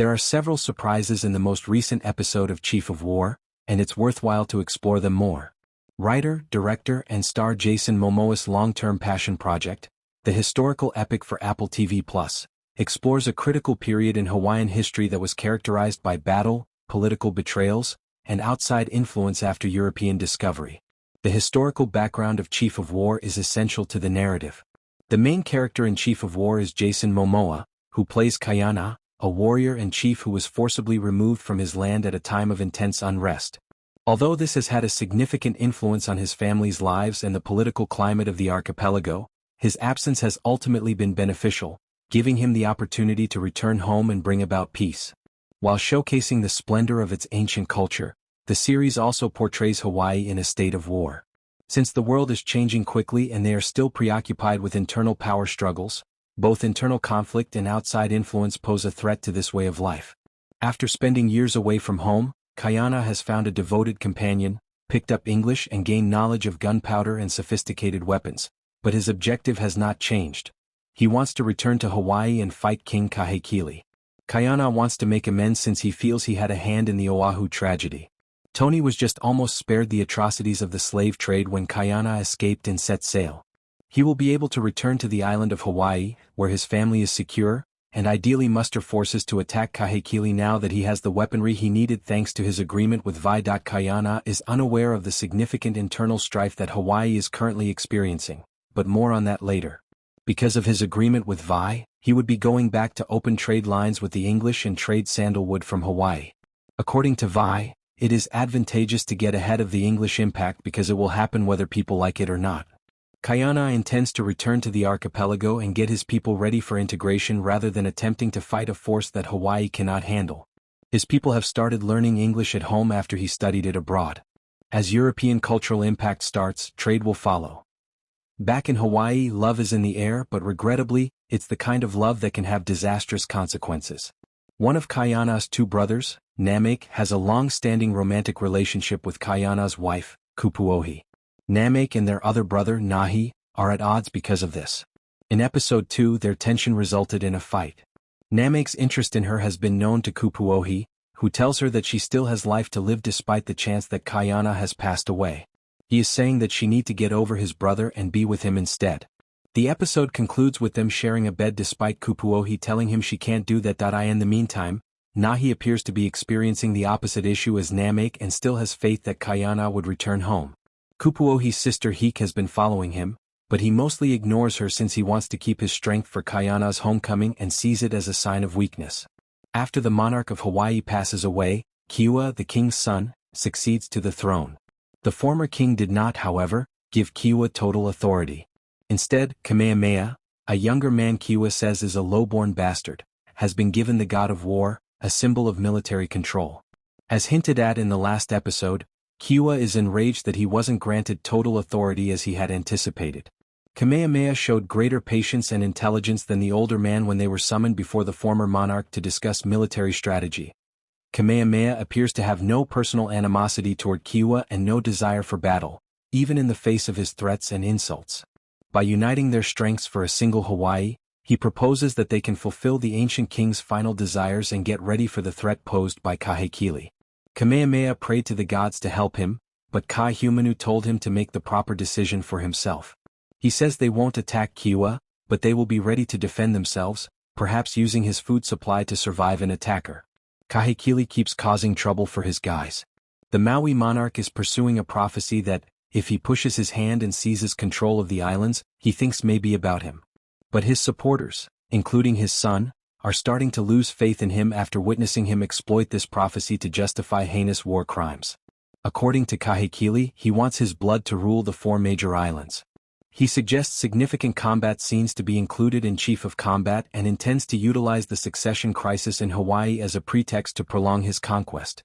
There are several surprises in the most recent episode of Chief of War, and it's worthwhile to explore them more. Writer, director, and star Jason Momoa's long-term passion project, the historical epic for Apple TV+, explores a critical period in Hawaiian history that was characterized by battle, political betrayals, and outside influence after European discovery. The historical background of Chief of War is essential to the narrative. The main character in Chief of War is Jason Momoa, who plays Kaiana, a warrior and chief who was forcibly removed from his land at a time of intense unrest. Although this has had a significant influence on his family's lives and the political climate of the archipelago, his absence has ultimately been beneficial, giving him the opportunity to return home and bring about peace. While showcasing the splendor of its ancient culture, the series also portrays Hawaii in a state of war. Since the world is changing quickly and they are still preoccupied with internal power struggles, both internal conflict and outside influence pose a threat to this way of life. After spending years away from home, Kaiana has found a devoted companion, picked up English and gained knowledge of gunpowder and sophisticated weapons, but his objective has not changed. He wants to return to Hawaii and fight King Kahekili. Kaiana wants to make amends since he feels he had a hand in the Oahu tragedy. Tony was just almost spared the atrocities of the slave trade when Kaiana escaped and set sail. He will be able to return to the island of Hawaii, where his family is secure, and ideally muster forces to attack Kahekili now that he has the weaponry he needed thanks to his agreement with Vi. Kaiana is unaware of the significant internal strife that Hawaii is currently experiencing, but more on that later. Because of his agreement with Vi, he would be going back to open trade lines with the English and trade sandalwood from Hawaii. According to Vi, it is advantageous to get ahead of the English impact because it will happen whether people like it or not. Kaiana intends to return to the archipelago and get his people ready for integration rather than attempting to fight a force that Hawaii cannot handle. His people have started learning English at home after he studied it abroad. As European cultural impact starts, trade will follow. Back in Hawaii, love is in the air, but regrettably, it's the kind of love that can have disastrous consequences. One of Kaiana's two brothers, Namake, has a long-standing romantic relationship with Kaiana's wife, Kupuohi. Namake and their other brother, Nahi, are at odds because of this. In episode 2, their tension resulted in a fight. Namake's interest in her has been known to Kupuohi, who tells her that she still has life to live despite the chance that Kaiana has passed away. He is saying that she need to get over his brother and be with him instead. The episode concludes with them sharing a bed despite Kupuohi telling him she can't do that. In the meantime, Nahi appears to be experiencing the opposite issue as Namake and still has faith that Kaiana would return home. Kupuohi's sister Hik has been following him, but he mostly ignores her since he wants to keep his strength for Kaiana's homecoming and sees it as a sign of weakness. After the monarch of Hawaii passes away, Kiwa, the king's son, succeeds to the throne. The former king did not, however, give Kiwa total authority. Instead, Kamehameha, a younger man Kiwa says is a low-born bastard, has been given the god of war, a symbol of military control. As hinted at in the last episode, Kiwa is enraged that he wasn't granted total authority as he had anticipated. Kamehameha showed greater patience and intelligence than the older man when they were summoned before the former monarch to discuss military strategy. Kamehameha appears to have no personal animosity toward Kiwa and no desire for battle, even in the face of his threats and insults. By uniting their strengths for a single Hawaii, he proposes that they can fulfill the ancient king's final desires and get ready for the threat posed by Kahekili. Kamehameha prayed to the gods to help him, but Kahumanu told him to make the proper decision for himself. He says they won't attack Kiwa, but they will be ready to defend themselves, perhaps using his food supply to survive an attacker. Kahekili keeps causing trouble for his guys. The Maui monarch is pursuing a prophecy that, if he pushes his hand and seizes control of the islands, he thinks may be about him. But his supporters, including his son, are starting to lose faith in him after witnessing him exploit this prophecy to justify heinous war crimes. According to Kahekili, he wants his blood to rule the 4 major islands. He suggests significant combat scenes to be included in Chief of Combat and intends to utilize the succession crisis in Hawaii as a pretext to prolong his conquest.